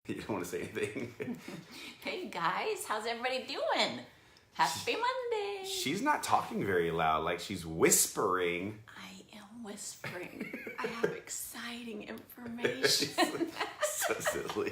You don't want to say anything. Hey guys, how's everybody doing? Happy Monday. She's not talking very loud, like she's whispering. I am whispering. I have exciting information. So silly.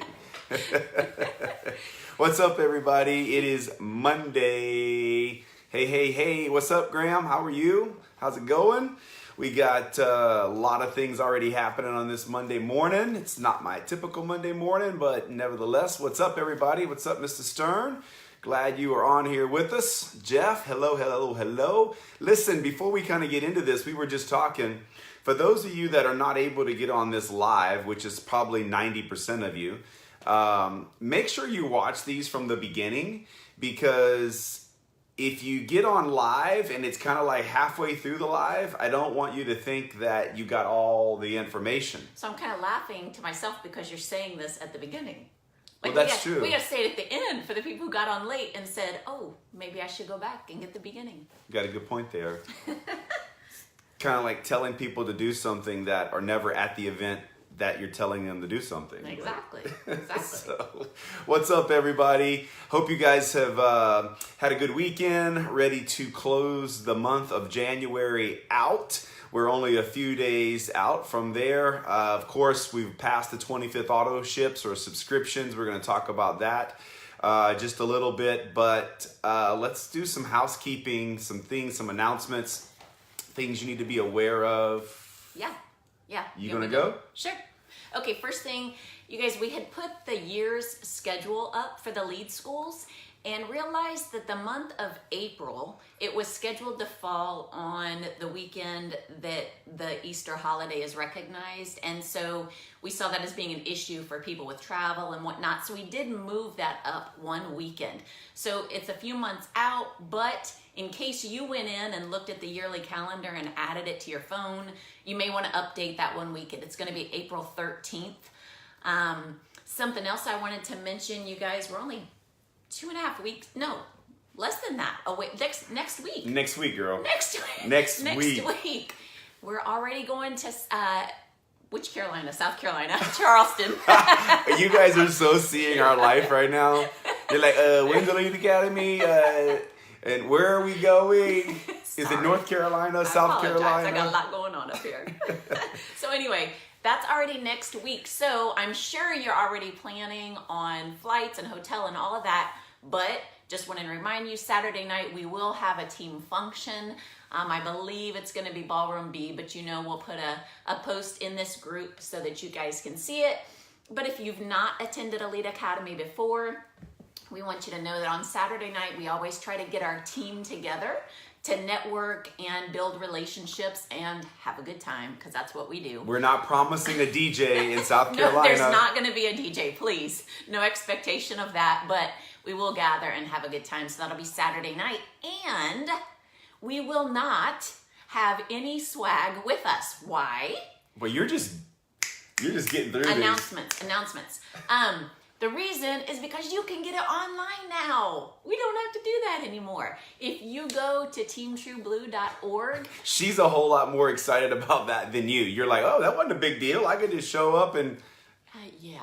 What's up, everybody? It is Monday. Hey. What's up, Graham? How are you? How's it going? We got a lot of things already happening on this Monday morning. It's not my typical Monday morning, but nevertheless, what's up, everybody? What's up, Mr. Stern? Glad you are on here with us. Jeff, hello. Listen, before we kind of get into this, we were just talking. For those of you that are not able to get on this live, which is probably 90% of you, make sure you watch these from the beginning, because if you get on live and it's kind of like halfway through the live, I don't want you to think that you got all the information. So I'm kind of laughing to myself because you're saying this at the beginning. Well, that's true. We got to say it at the end for the people who got on late and said, oh, maybe I should go back and get the beginning. You got a good point there. Kind of like telling people to do something that are never at the event that you're telling them to do something. Exactly. So, what's up, everybody? Hope you guys have had a good weekend, ready to close the month of January out. We're only a few days out from there. Of course, we've passed the 25th auto ships or subscriptions. We're going to talk about that just a little bit, but let's do some housekeeping, some things, some announcements, things you need to be aware of. Yeah. You gonna go? Sure. Okay, first thing, you guys, we had put the year's schedule up for the lead schools and realized that the month of April, it was scheduled to fall on the weekend that the Easter holiday is recognized. And so we saw that as being an issue for people with travel and whatnot. So we did move that up one weekend. So it's a few months out, but in case you went in and looked at the yearly calendar and added it to your phone, you may want to update that one weekend. It's going to be April 13th. Something else I wanted to mention, you guys, we're only 2.5 weeks, no, less than that. Oh wait, next week. Next week, girl. Next week. We're already going to, which Carolina? South Carolina, Charleston. You guys are so seeing our life right now. You're like, when's the Elite Academy? And where are we going? Is it North Carolina, South Carolina? I got a lot going on up here. So anyway, that's already next week. So I'm sure you're already planning on flights and hotel and all of that. But just want to remind you, Saturday night we will have a team function. I believe it's going to be Ballroom B, but we'll put a post in this group so that you guys can see it. But if you've not attended Elite Academy before, we want you to know that on Saturday night, we always try to get our team together to network and build relationships and have a good time, because that's what we do. We're not promising a DJ in South Carolina. No, there's not going to be a DJ, please. No expectation of that, but we will gather and have a good time. So that'll be Saturday night. And we will not have any swag with us. Why? Well, you're just getting through Announcements. The reason is because you can get it online now. We don't have to do that anymore. If you go to teamtrueblue.org. She's a whole lot more excited about that than you. You're like, oh, that wasn't a big deal. I could just show up and... Yeah,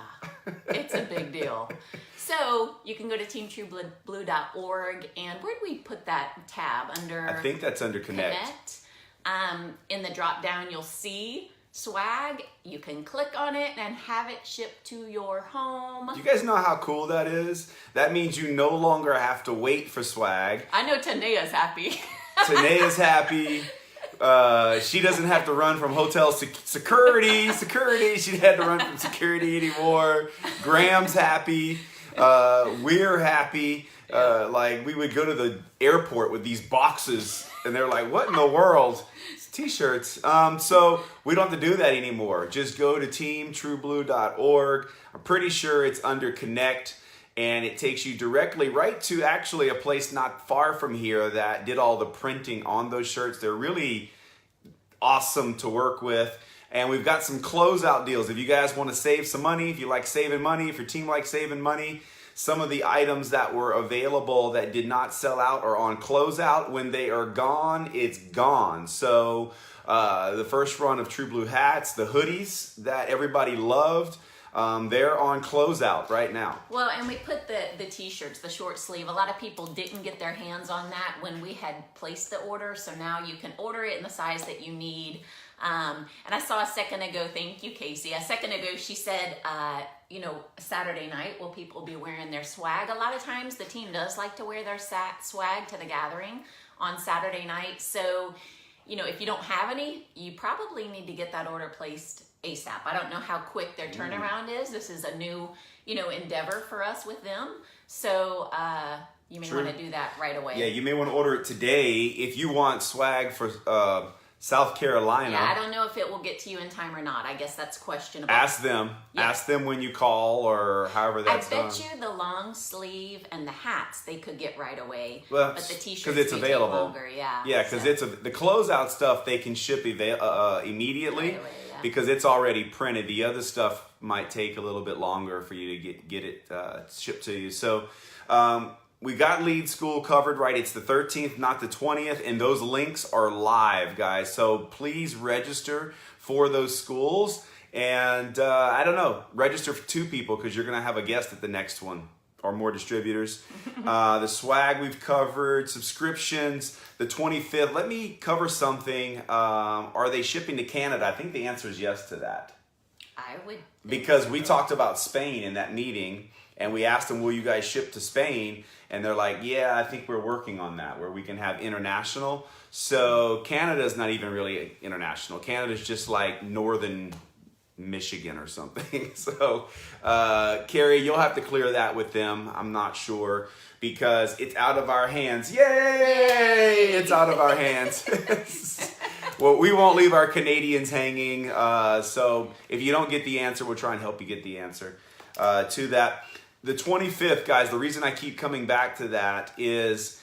it's a big deal. So you can go to teamtrueblue.org, and where do we put that tab? Under? I think that's under Connect. In the drop down, you'll see swag. You can click on it and have it shipped to your home. Do you guys know how cool that is? That means you no longer have to wait for swag. I know Tanea's happy. Tanea's happy. She doesn't have to run from hotel security. She had to run from security anymore. Graham's happy. We're happy. Like, we would go to the airport with these boxes, and they're like, what in the world? T-shirts. So we don't have to do that anymore. Just go to teamtrueblue.org. I'm pretty sure it's under Connect, and it takes you directly right to actually a place not far from here that did all the printing on those shirts. They're really awesome to work with. And we've got some closeout deals. If you guys want to save some money, if you like saving money, if your team likes saving money, some of the items that were available that did not sell out are on closeout. When they are gone, it's gone. So the first run of True Blue hats, the hoodies that everybody loved, They're on closeout right now. Well, and we put the t-shirts, the short sleeve. A lot of people didn't get their hands on that when we had placed the order, so now you can order it in the size that you need. And I saw a second ago, thank you, Casey. A second ago, she said, Saturday night, will people be wearing their swag? A lot of times the team does like to wear their swag to the gathering on Saturday night. So, if you don't have any, you probably need to get that order placed ASAP. I don't know how quick their turnaround is. This is a new, endeavor for us with them. So, you may want to do that right away. Yeah, you may want to order it today if you want swag for South Carolina. Yeah, I don't know if it will get to you in time or not. I guess that's questionable. Ask them. Yeah. Ask them when you call or however that's done. I bet you the long sleeve and the hats they could get right away. Well, but the t-shirts because it's available. Take longer. Yeah. Yeah, because the closeout stuff they can ship immediately right away, yeah. because it's already printed. The other stuff might take a little bit longer for you to get it shipped to you. So. We got lead school covered, right? It's the 13th, not the 20th, and those links are live, guys. So please register for those schools. And I don't know, register for 2 people because you're going to have a guest at the next one or more distributors. The swag we've covered, subscriptions, the 25th. Let me cover something. Are they shipping to Canada? I think the answer is yes to that. I would. Because we talked about Spain in that meeting. And we asked them, will you guys ship to Spain? And they're like, yeah, I think we're working on that, where we can have international. So Canada's not even really international. Canada's just like northern Michigan or something. So, Carrie, you'll have to clear that with them. I'm not sure because it's out of our hands. Yay! It's out of our hands. Well, we won't leave our Canadians hanging. So if you don't get the answer, we'll try and help you get the answer to that. The 25th, guys, the reason I keep coming back to that is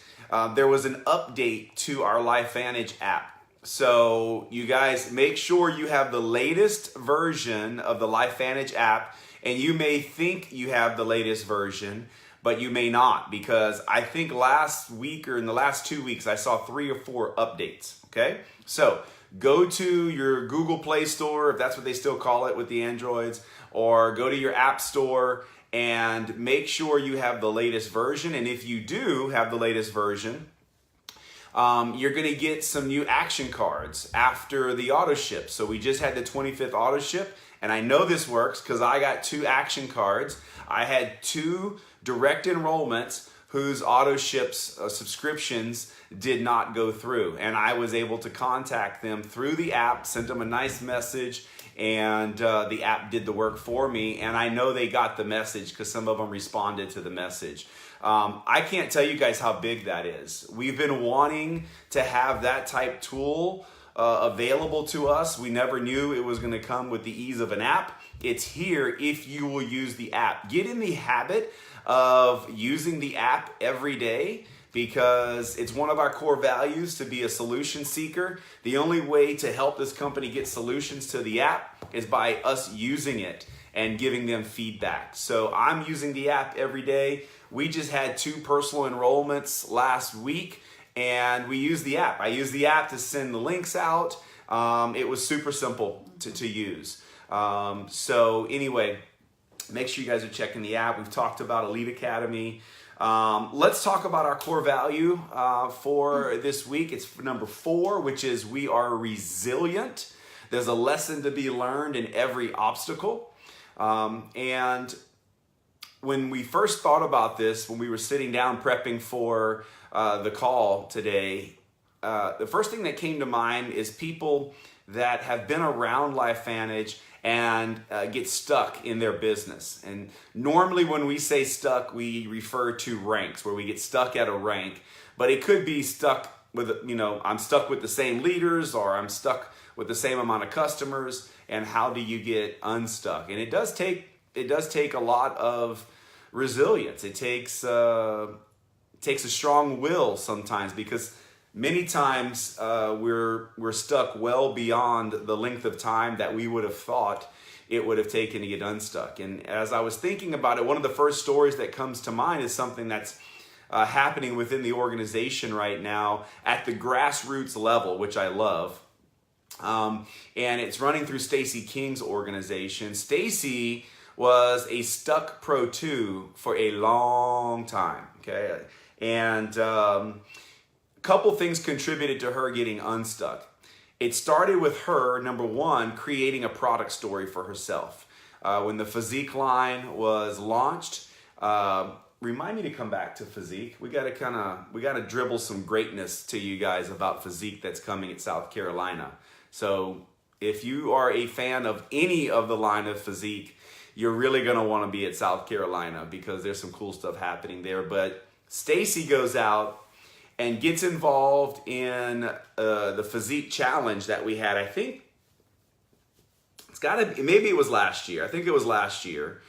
there was an update to our LifeVantage app. So you guys make sure you have the latest version of the LifeVantage app, and you may think you have the latest version, but you may not, because I think last week or in the last 2 weeks, I saw 3 or 4 updates, okay? So go to your Google Play Store, if that's what they still call it with the Androids, or go to your App Store and make sure you have the latest version. And if you do have the latest version, you're going to get some new action cards after the auto ship. So we just had the 25th auto ship, and I know this works because I got 2 action cards. I had 2 direct enrollments whose auto ships subscriptions did not go through, and I was able to contact them through the app, sent them a nice message, and the app did the work for me, and I know they got the message because some of them responded to the message. I can't tell you guys how big that is. We've been wanting to have that type tool available to us. We never knew it was going to come with the ease of an app. It's here if you will use the app. Get in the habit of using the app every day, because it's one of our core values to be a solution seeker. The only way to help this company get solutions to the app is by us using it and giving them feedback. So I'm using the app every day. We just had 2 personal enrollments last week, and we use the app. I use the app to send the links out. It was super simple to use. So anyway, make sure you guys are checking the app. We've talked about Elite Academy. Let's talk about our core value for this week. It's number 4, which is we are resilient. There's a lesson to be learned in every obstacle. And when we first thought about this, when we were sitting down prepping for the call today, the first thing that came to mind is people that have been around LifeVantage and get stuck in their business. And normally when we say stuck, we refer to ranks, where we get stuck at a rank. But it could be stuck with, I'm stuck with the same leaders, or I'm stuck with the same amount of customers. And how do you get unstuck? And it does take a lot of resilience. It takes a strong will sometimes, because many times we're stuck well beyond the length of time that we would have thought it would have taken to get unstuck. And as I was thinking about it, one of the first stories that comes to mind is something that's happening within the organization right now at the grassroots level, which I love. And it's running through Stacey King's organization. Stacey was a stuck Pro 2 for a long time, okay? And a couple things contributed to her getting unstuck. It started with her, number one, creating a product story for herself. When the Physique line was launched, remind me to come back to Physique. We gotta dribble some greatness to you guys about Physique that's coming at South Carolina. So if you are a fan of any of the line of Physique, you're really gonna want to be at South Carolina because there's some cool stuff happening there. But Stacy goes out and gets involved in the Physique challenge that we had. I think maybe it was last year. I think it was last year.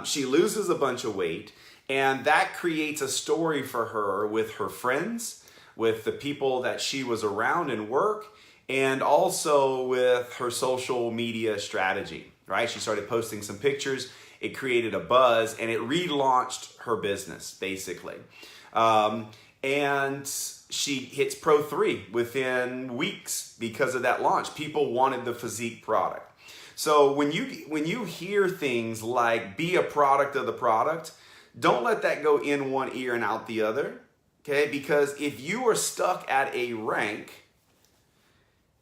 She loses a bunch of weight, and that creates a story for her with her friends, with the people that she was around in work, and also with her social media strategy, right? She started posting some pictures. It created a buzz, and it relaunched her business, basically. And she hits Pro 3 within weeks because of that launch. People wanted the Physique product. So when you hear things like be a product of the product, don't let that go in one ear and out the other, okay? Because if you are stuck at a rank,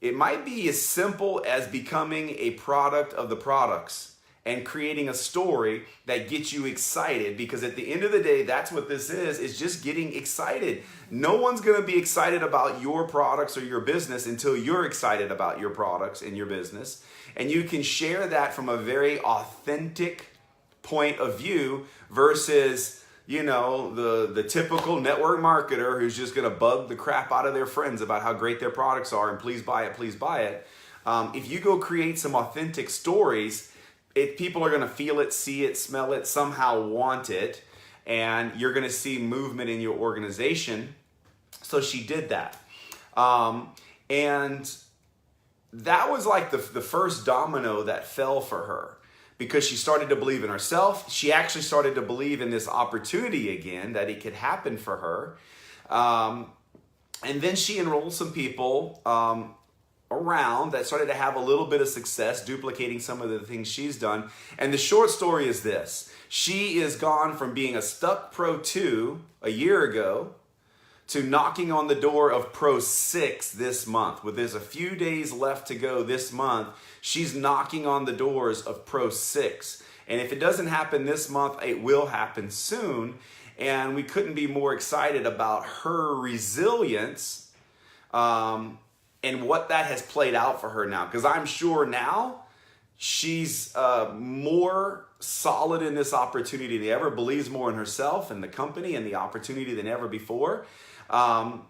it might be as simple as becoming a product of the products and creating a story that gets you excited, because at the end of the day, that's what this is just getting excited. No one's gonna be excited about your products or your business until you're excited about your products and your business. And you can share that from a very authentic point of view versus, the typical network marketer who's just gonna bug the crap out of their friends about how great their products are and please buy it, please buy it. If you go create some authentic stories, people are going to feel it, see it, smell it, somehow want it, and you're going to see movement in your organization. So she did that. And that was like the first domino that fell for her, because she started to believe in herself. She actually started to believe in this opportunity again, that it could happen for her. And then she enrolled some people around that started to have a little bit of success duplicating some of the things she's done. And the short story is this: she is gone from being a stuck Pro 2 a year ago to knocking on the door of Pro 6 this month. There's a few days left to go this month, she's knocking on the doors of Pro 6. And if it doesn't happen this month, it will happen soon. And we couldn't be more excited about her resilience, and what that has played out for her now. Because I'm sure now she's more solid in this opportunity than ever, believes more in herself and the company and the opportunity than ever before. And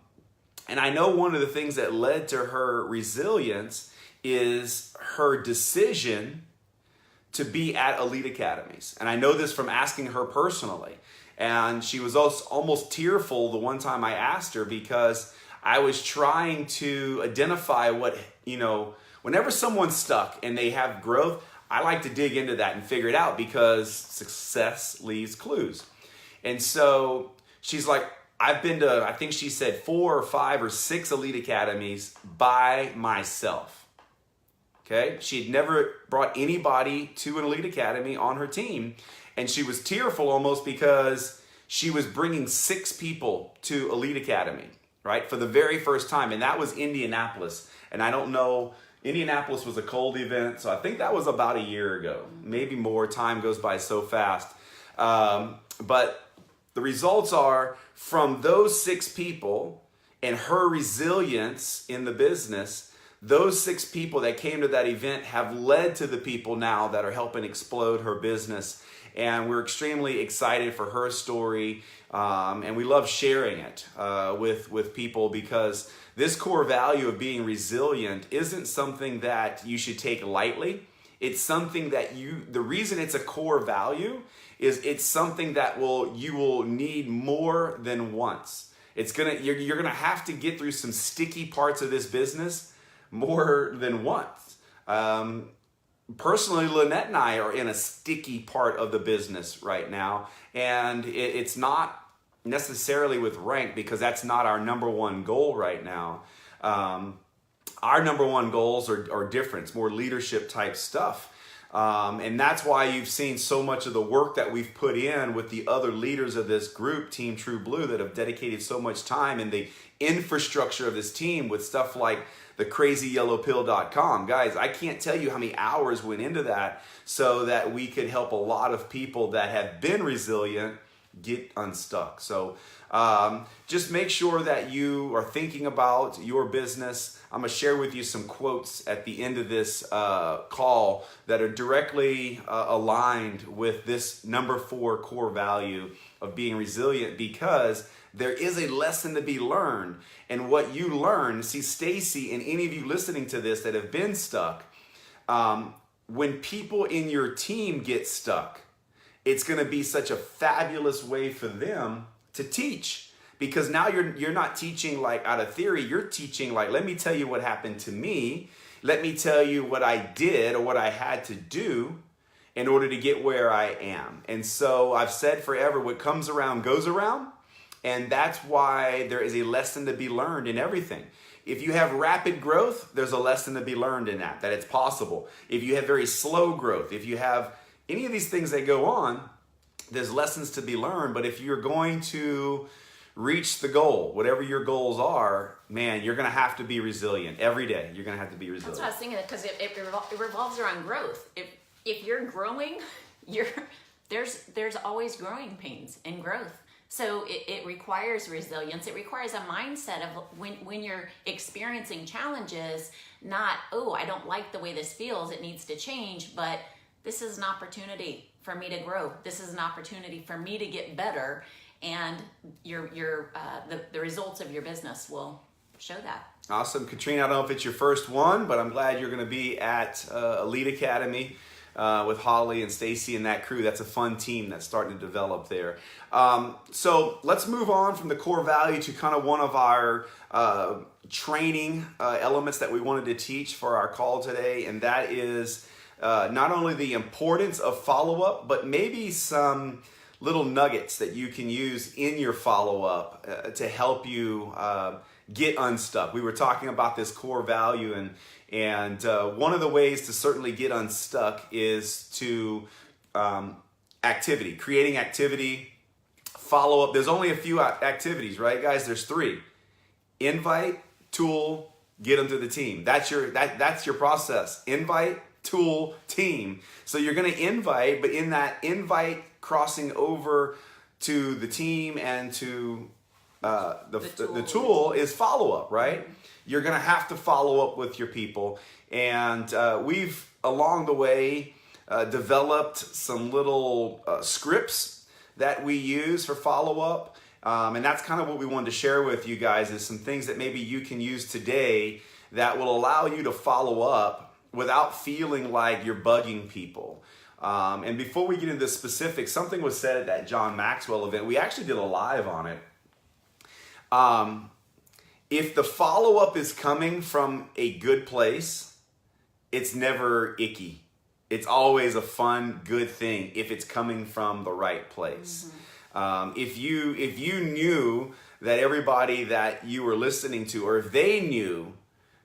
I know one of the things that led to her resilience is her decision to be at elite academies. And I know this from asking her personally. And she was also almost tearful the one time I asked her, because I was trying to identify whenever someone's stuck and they have growth, I like to dig into that and figure it out, because success leaves clues. And so she's like, I've been to, I think she said 4 or 5 or 6 elite academies by myself. Okay? She had never brought anybody to an elite academy on her team. And she was tearful almost because she was bringing 6 people to elite academy, right? For the very first time. And that was Indianapolis. And I don't know, Indianapolis was a cold event. So I think that was about a year ago, maybe more. Time goes by so fast. But the results are, from those 6 people and her resilience in the business, those 6 people that came to that event have led to the people now that are helping explode her business. And we're extremely excited for her story. And we love sharing it with people, because this core value of being resilient isn't something that you should take lightly. It's something that the reason it's a core value is it's something that you will need more than once. You're gonna have to get through some sticky parts of this business more than once. Personally, Lynette and I are in a sticky part of the business right now, and it's not necessarily with rank, because that's not our number one goal right now. Our number one goals are different. It's more leadership type stuff. And that's why you've seen so much of the work that we've put in with the other leaders of this group, Team True Blue, that have dedicated so much time in the infrastructure of this team with stuff like the crazyyellowpill.com. Guys, I can't tell you how many hours went into that so that we could help a lot of people that have been resilient get unstuck. So just make sure that you are thinking about your business. I'm going to share with you some quotes at the end of this call that are directly aligned with this number 4 core value of being resilient, because there is a lesson to be learned. And what you learn, see, Stacy and any of you listening to this that have been stuck, when people in your team get stuck, it's going to be such a fabulous way for them to teach, because now you're not teaching like out of theory. You're teaching like, let me tell you what happened to me. Let me tell you what I did or what I had to do in order to get where I am. And so I've said forever, what comes around goes around. And that's why there is a lesson to be learned in everything. If you have rapid growth, there's a lesson to be learned in that it's possible. If you have very slow growth, if you have any of these things that go on, there's lessons to be learned. But if you're going to reach the goal, whatever your goals are, man, you're going to have to be resilient every day. You're going to have to be resilient. That's what I was thinking, because it revolves around growth. If you're growing, there's always growing pains and growth. So it requires resilience. It requires a mindset of when you're experiencing challenges, not, oh, I don't like the way this feels, it needs to change, but this is an opportunity for me to grow. This is an opportunity for me to get better, and the results of your business will show that. Awesome. Katrina, I don't know if it's your first one, but I'm glad you're going to be at Elite Academy with Holly and Stacy and that crew. That's a fun team that's starting to develop there. So let's move on from the core value to kind of one of our training elements that we wanted to teach for our call today, and that is not only the importance of follow-up, but maybe some little nuggets that you can use in your follow-up to help you get unstuck. We were talking about this core value, and one of the ways to certainly get unstuck is to creating activity, follow-up. There's only a few activities, right, guys? There's 3. Invite, tool, get them to the team. That's your process. Invite, tool, team. So you're going to invite, but in that invite, crossing over to the team and to the tool is follow-up, right? Mm-hmm. You're going to have to follow up with your people. And we've, along the way, developed some little scripts that we use for follow-up. And that's kind of what we wanted to share with you guys, is some things that maybe you can use today that will allow you to follow up without feeling like you're bugging people. And before we get into the specifics, something was said at that John Maxwell event. We actually did a live on it. If the follow-up is coming from a good place, it's never icky. It's always a fun, good thing if it's coming from the right place. Mm-hmm. If you knew that everybody that you were listening to, or if they knew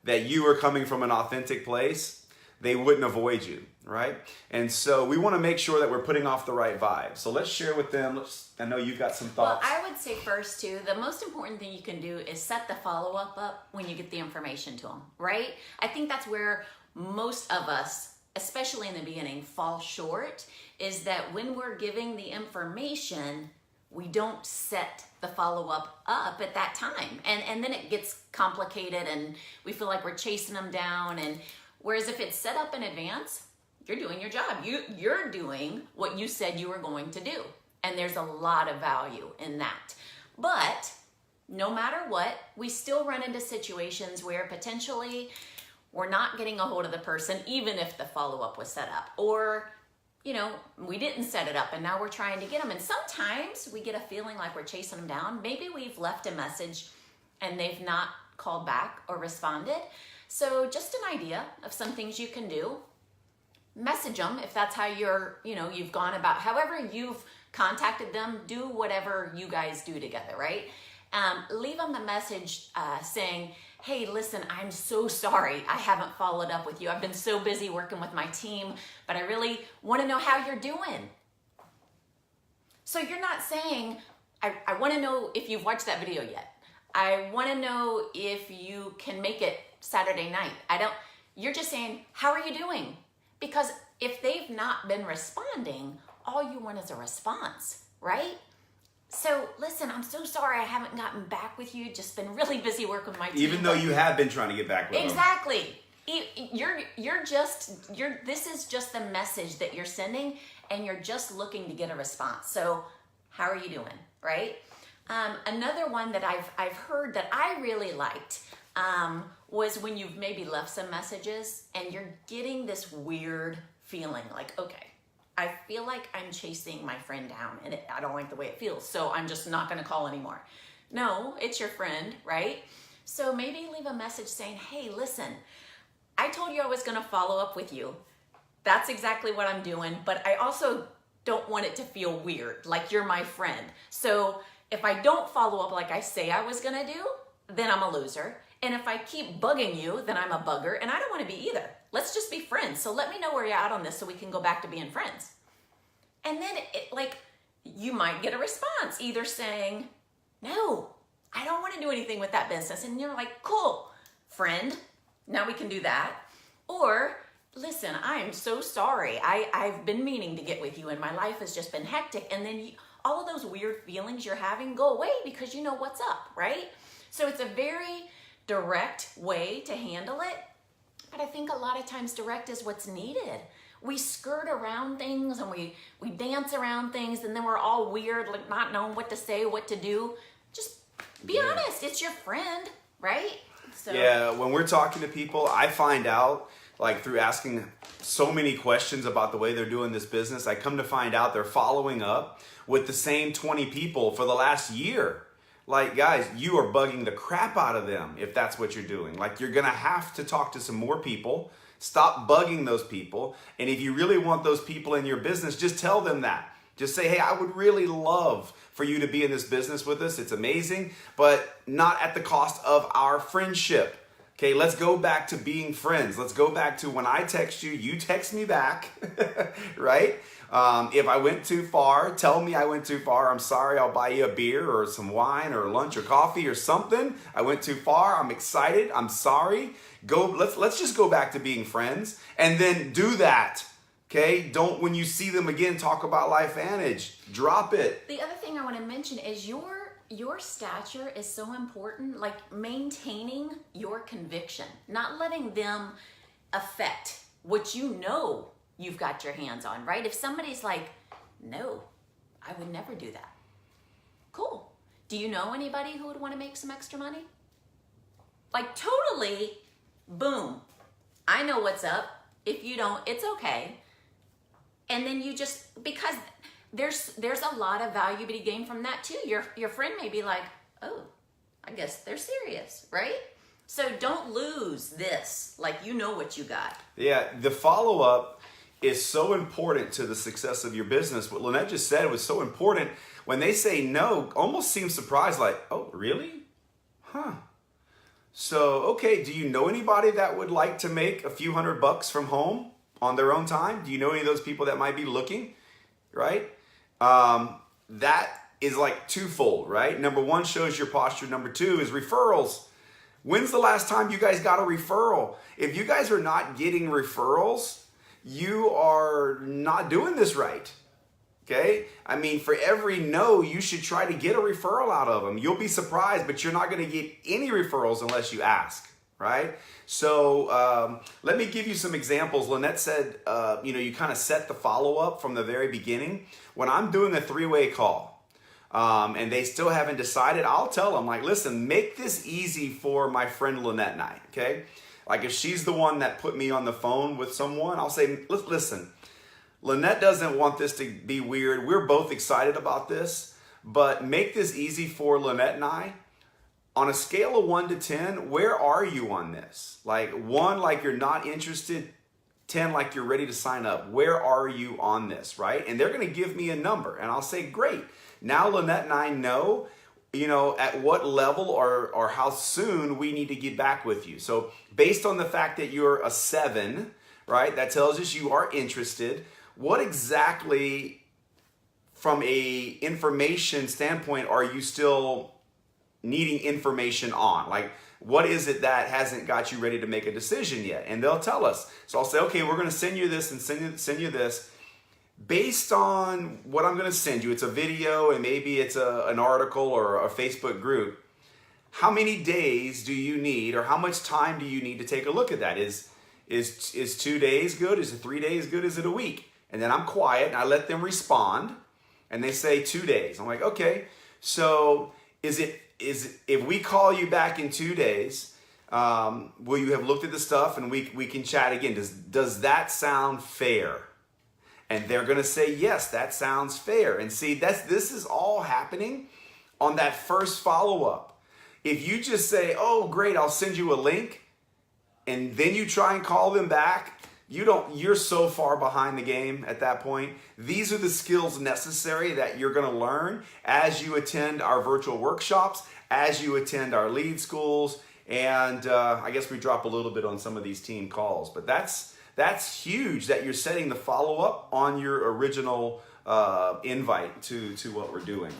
that you were coming from an authentic place, they wouldn't avoid you, right? And so we want to make sure that we're putting off the right vibe. So let's share with them. I know you've got some thoughts. Well, I would say first too, the most important thing you can do is set the follow-up up when you get the information to them, right? I think that's where most of us, especially in the beginning, fall short, is that when we're giving the information, we don't set the follow-up up at that time. And then it gets complicated and we feel like we're chasing them down. And whereas if it's set up in advance, you're doing your job. You're doing what you said you were going to do. And there's a lot of value in that. But no matter what, we still run into situations where potentially we're not getting a hold of the person, even if the follow-up was set up. Or, we didn't set it up and now we're trying to get them. And sometimes we get a feeling like we're chasing them down. Maybe we've left a message and they've not called back or responded. So just an idea of some things you can do. Message them if that's how you've gone about, however you've contacted them, do whatever you guys do together, right? leave them the message saying, hey, listen, I'm so sorry I haven't followed up with you. I've been so busy working with my team, but I really want to know how you're doing. So you're not saying, I want to know if you've watched that video yet. I want to know if you can make it Saturday night. You're just saying, how are you doing? Because if they've not been responding, all you want is a response, right? So listen, I'm so sorry I haven't gotten back with you. Just been really busy working with my team. Even though you have been trying to get back with them. Exactly. This is just the message that you're sending, and you're just looking to get a response. So how are you doing, right? Another one that I've heard that I really liked was when you've maybe left some messages and you're getting this weird feeling like, okay, I feel like I'm chasing my friend down and I don't like the way it feels, so I'm just not gonna call anymore. No, it's your friend, right? So maybe leave a message saying, hey, listen, I told you I was gonna follow up with you. That's exactly what I'm doing, but I also don't want it to feel weird, like you're my friend. So if I don't follow up like I say I was gonna do, then I'm a loser. And if I keep bugging you, then I'm a bugger, and I don't wanna be either. Let's just be friends. So let me know where you're at on this so we can go back to being friends. And then you might get a response either saying, no, I don't wanna do anything with that business. And you're like, cool, friend, now we can do that. Or, listen, I'm so sorry. I've been meaning to get with you and my life has just been hectic. And then all of those weird feelings you're having go away because you know what's up, right? So it's a very direct way to handle it. But I think a lot of times direct is what's needed. We skirt around things and we dance around things, and then we're all weird, like not knowing what to say, what to do. Just be honest. It's your friend, right? So. Yeah, when we're talking to people, I find out, like through asking so many questions about the way they're doing this business, I come to find out they're following up with the same 20 people for the last year. Like, guys, you are bugging the crap out of them if that's what you're doing. Like, you're gonna have to talk to some more people. Stop bugging those people. And if you really want those people in your business, just tell them that. Just say, hey, I would really love for you to be in this business with us. It's amazing, but not at the cost of our friendship. Okay, let's go back to being friends. Let's go back to when I text you, you text me back, right? If I went too far, tell me I went too far. I'm sorry, I'll buy you a beer or some wine or lunch or coffee or something. I went too far, I'm excited, I'm sorry. Let's just go back to being friends and then do that. Okay, don't, when you see them again, talk about LifeVantage. Drop it. The other thing I want to mention is your stature is so important, like maintaining your conviction, not letting them affect what you know you've got your hands on, right? If somebody's like, no, I would never do that. Cool. Do you know anybody who would want to make some extra money? Like totally, boom. I know what's up. If you don't, it's okay. And then you just, because there's a lot of value to be gained from that too. Your friend may be like, oh, I guess they're serious, right? So don't lose this, like you know what you got. Yeah, the follow-up is so important to the success of your business. What Lynette just said was so important. When they say no, almost seems surprised, like, oh, really? Huh. So, okay, do you know anybody that would like to make a few $100 from home on their own time? Do you know any of those people that might be looking, right? That is like twofold, right? Number one, shows your posture. Number two is referrals. When's the last time you guys got a referral? If you guys are not getting referrals, you are not doing this right. Okay? I mean, for every no, you should try to get a referral out of them. You'll be surprised, but you're not going to get any referrals unless you ask, right? So let me give you some examples. Lynette said, you kind of set the follow-up from the very beginning. When I'm doing a three-way call and they still haven't decided, I'll tell them, like, listen, make this easy for my friend Lynette and I, okay? Like if she's the one that put me on the phone with someone, I'll say, listen, Lynette doesn't want this to be weird. We're both excited about this, but make this easy for Lynette and I. On a scale of 1 to 10, where are you on this? Like 1, like you're not interested, 10, like you're ready to sign up. Where are you on this, right? And they're going to give me a number and I'll say, great. Now Lynette and I know at what level or how soon we need to get back with you. So based on the fact that you're a 7, right, that tells us you are interested. What exactly from a information standpoint are you still needing information on? Like, what is it that hasn't got you ready to make a decision yet? And they'll tell us. So I'll say, okay, we're going to send you this and send you this. Based on what I'm going to send you, it's a video and maybe it's an article or a Facebook group. How many days do you need, or how much time do you need to take a look at that? Is 2 days good? Is it 3 days good? Is it a week? And then I'm quiet and I let them respond, and they say 2 days. I'm like, okay, so if we call you back in 2 days, will you have looked at the stuff and we can chat again? Does that sound fair? And they're going to say, yes, that sounds fair. And see, this is all happening on that first follow-up. If you just say, oh, great, I'll send you a link, and then you try and call them back, you're so far behind the game at that point. These are the skills necessary that you're going to learn as you attend our virtual workshops, as you attend our lead schools, and I guess we drop a little bit on some of these team calls. But that's huge that you're setting the follow-up on your original invite to what we're doing.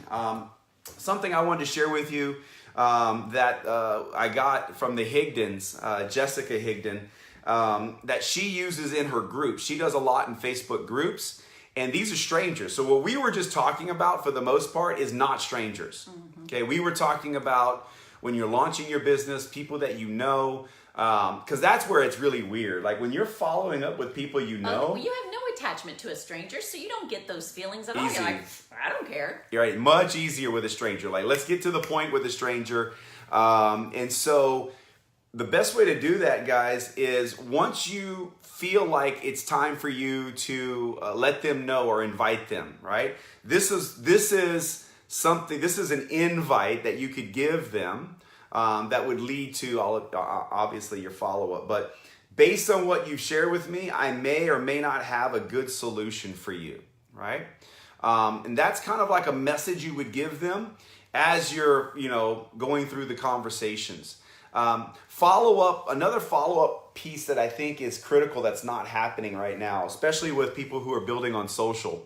Something I wanted to share with you that I got from the Higdons, Jessica Higdon, that she uses in her group. She does a lot in Facebook groups, and these are strangers. So what we were just talking about for the most part is not strangers. Mm-hmm. Okay, we were talking about when you're launching your business, people that you know, because that's where it's really weird. Like when you're following up with people you know. Well, you have no attachment to a stranger, so you don't get those feelings at all. Easy. You're like, I don't care. You're right. Much easier with a stranger. Like, let's get to the point with a stranger. And so the best way to do that, guys, is once you feel like it's time for you to let them know or invite them, right? This is something. This is an invite that you could give them. That would lead to obviously your follow-up. But based on what you've shared with me, I may or may not have a good solution for you, right? And that's kind of like a message you would give them as you're, going through the conversations. Another follow-up piece that I think is critical that's not happening right now, especially with people who are building on social.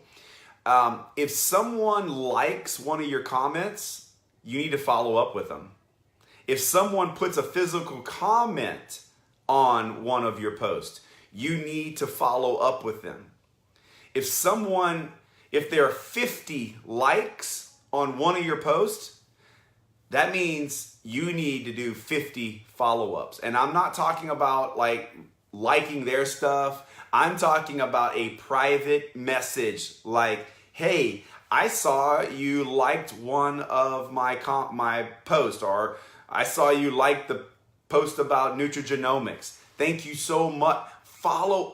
If someone likes one of your comments, you need to follow up with them. If someone puts a physical comment on one of your posts, you need to follow up with them. If there are 50 likes on one of your posts, that means you need to do 50 follow-ups. And I'm not talking about liking their stuff. I'm talking about a private message like, hey, I saw you liked one of my posts, or I saw you like the post about nutrigenomics. Thank you so much.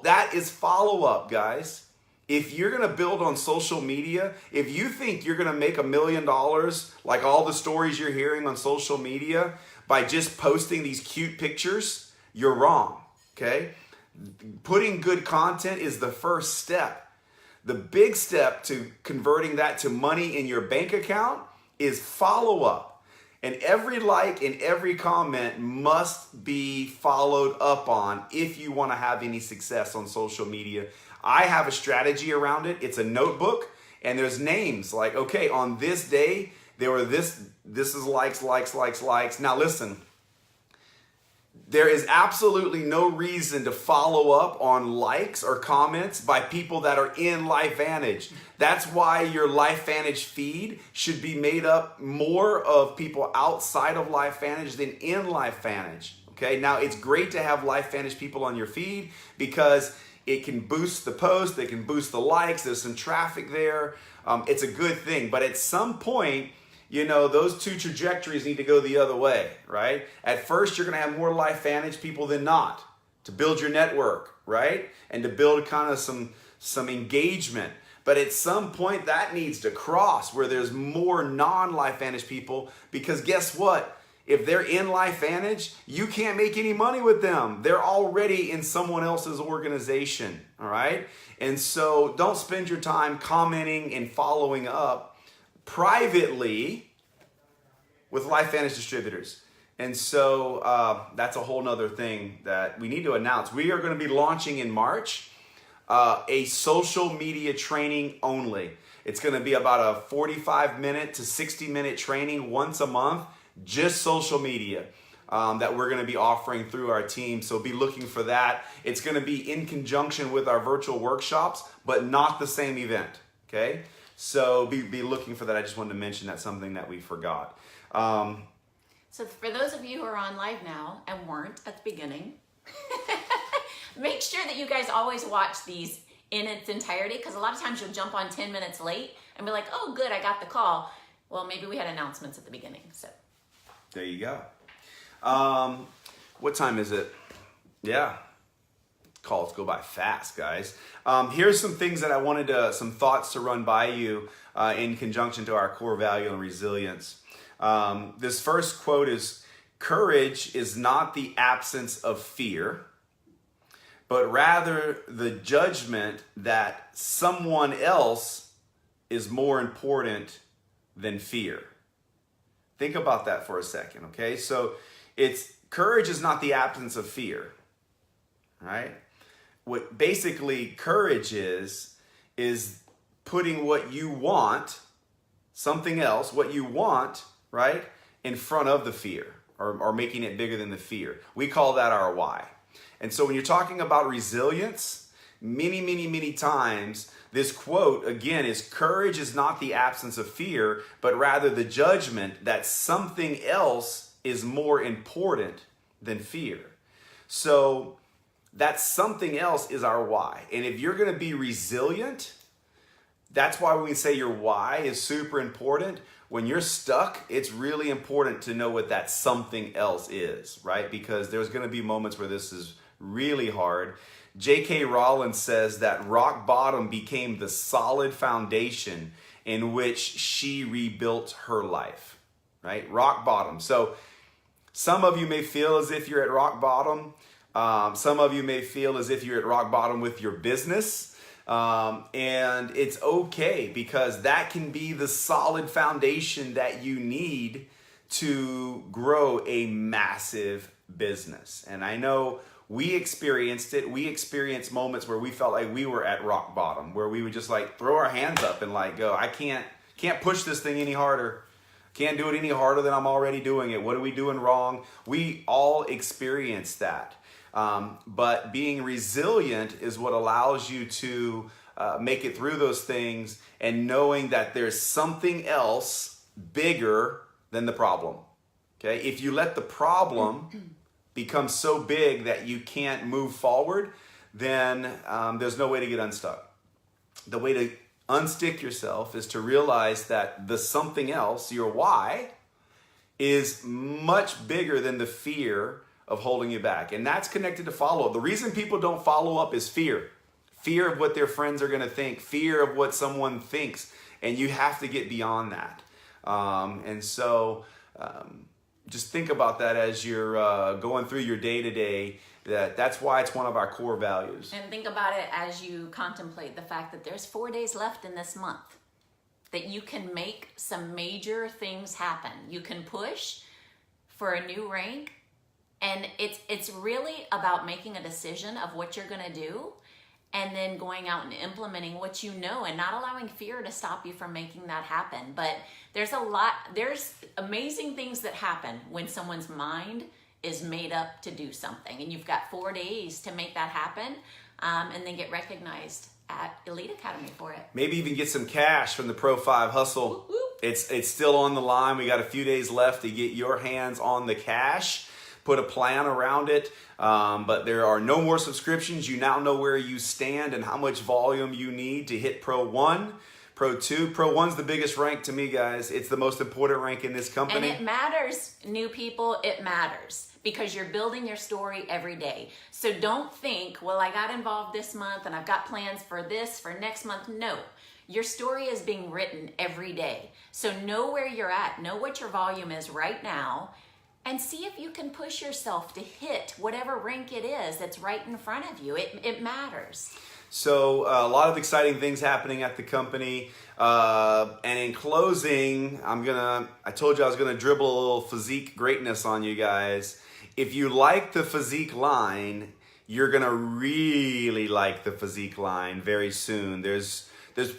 That is follow-up, guys. If you're going to build on social media, if you think you're going to make $1 million, like all the stories you're hearing on social media, by just posting these cute pictures, you're wrong, okay? Putting good content is the first step. The big step to converting that to money in your bank account is follow-up. And every like and every comment must be followed up on if you want to have any success on social media. I have a strategy around it. It's a notebook, and there's names like, okay, on this day, there were this is likes. Now listen, there is absolutely no reason to follow up on likes or comments by people that are in LifeVantage. That's why your LifeVantage feed should be made up more of people outside of LifeVantage than in LifeVantage. Okay, now it's great to have LifeVantage people on your feed because it can boost the post, it can boost the likes, there's some traffic there. It's a good thing, but at some point, those two trajectories need to go the other way, right? At first, you're going to have more LifeVantage people than not to build your network, right? And to build kind of some engagement. But at some point, that needs to cross where there's more non-LifeVantage people, because guess what? If they're in LifeVantage, you can't make any money with them. They're already in someone else's organization, all right? And so don't spend your time commenting and following up privately with LifeVantage distributors. And so that's a whole nother thing that we need to announce. We are going to be launching in March a social media training only. It's going to be about a 45-minute to 60-minute training once a month, just social media, that we're going to be offering through our team. So be looking for that. It's going to be in conjunction with our virtual workshops, but not the same event. Okay? So be looking for that. I just wanted to mention that's something that we forgot. So for those of you who are on live now and weren't at the beginning, make sure that you guys always watch these in its entirety, because a lot of times you'll jump on 10 minutes late and be like, oh, good, I got the call. Well, maybe we had announcements at the beginning. So there you go. What time is it? Yeah. Calls go by fast, guys. Here's some things that I wanted to, some thoughts to run by you in conjunction to our core value and resilience. This first quote is, courage is not the absence of fear, but rather the judgment that someone else is more important than fear. Think about that for a second, okay? So courage is not the absence of fear, right? What basically courage is putting what you want, something else, what you want, right, in front of the fear, or making it bigger than the fear. We call that our why. And so when you're talking about resilience, many times, this quote, again, is courage is not the absence of fear, but rather the judgment that something else is more important than fear. So that something else is our why. And if you're going to be resilient, that's why when we say your why is super important. When you're stuck, it's really important to know what that something else is, right? Because there's going to be moments where this is really hard. J.K. Rowling says that rock bottom became the solid foundation in which she rebuilt her life, right? Rock bottom. So some of you may feel as if you're at rock bottom. Some of you may feel as if you're at rock bottom with your business. And it's okay, because that can be the solid foundation that you need to grow a massive business. And I know we experienced it. We experienced moments where we felt like we were at rock bottom, where we would just like throw our hands up and like go, I can't push this thing any harder. Can't do it any harder than I'm already doing it. What are we doing wrong? We all experience that. But being resilient is what allows you to make it through those things, and knowing that there's something else bigger than the problem. Okay? If you let the problem become so big that you can't move forward, then there's no way to get unstuck. The way to unstick yourself is to realize that the something else, your why, is much bigger than the fear of holding you back. And that's connected to follow-up. The reason people don't follow up is fear. Fear of what their friends are going to think. Fear of what someone thinks. And you have to get beyond that. And so just think about that as you're going through your day-to-day. That's why it's one of our core values. And think about it as you contemplate the fact that there's 4 days left in this month, that you can make some major things happen. You can push for a new rank. And it's really about making a decision of what you're going to do, and then going out and implementing what you know, and not allowing fear to stop you from making that happen. But there's amazing things that happen when someone's mind is made up to do something. And you've got 4 days to make that happen, and then get recognized at Elite Academy for it. Maybe even get some cash from the Pro 5 hustle. Whoop, whoop. It's still on the line. We got a few days left to get your hands on the cash. Put a plan around it, but there are no more subscriptions. You now know where you stand and how much volume you need to hit Pro 1, Pro 2. Pro 1's the biggest rank to me, guys. It's the most important rank in this company. And it matters, new people, it matters, because you're building your story every day. So don't think, well, I got involved this month and I've got plans for this for next month. No, your story is being written every day. So know where you're at, know what your volume is right now, and see if you can push yourself to hit whatever rank it is that's right in front of you. It matters. So a lot of exciting things happening at the company. And in closing, I told you I was gonna dribble a little physique greatness on you guys. If you like the physique line, you're gonna really like the physique line very soon. There's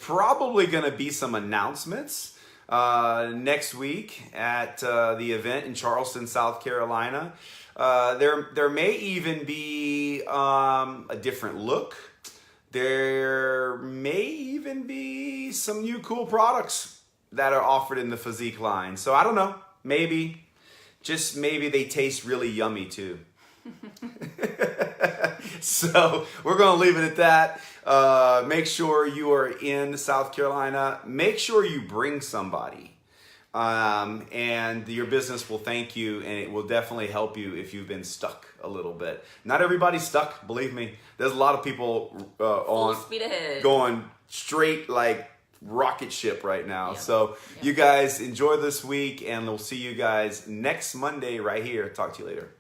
probably gonna be some announcements next week at the event in Charleston, South Carolina. There may even be a different look. There may even be some new cool products that are offered in the physique line. So I don't know, maybe, just maybe they taste really yummy too. So we're going to leave it at that. Make sure you are in South Carolina. Make sure you bring somebody. And your business will thank you, and it will definitely help you if you've been stuck a little bit. Not everybody's stuck, believe me. There's a lot of people Full speed ahead, going straight like rocket ship right now. Yeah. So you guys enjoy this week, and we'll see you guys next Monday right here. Talk to you later.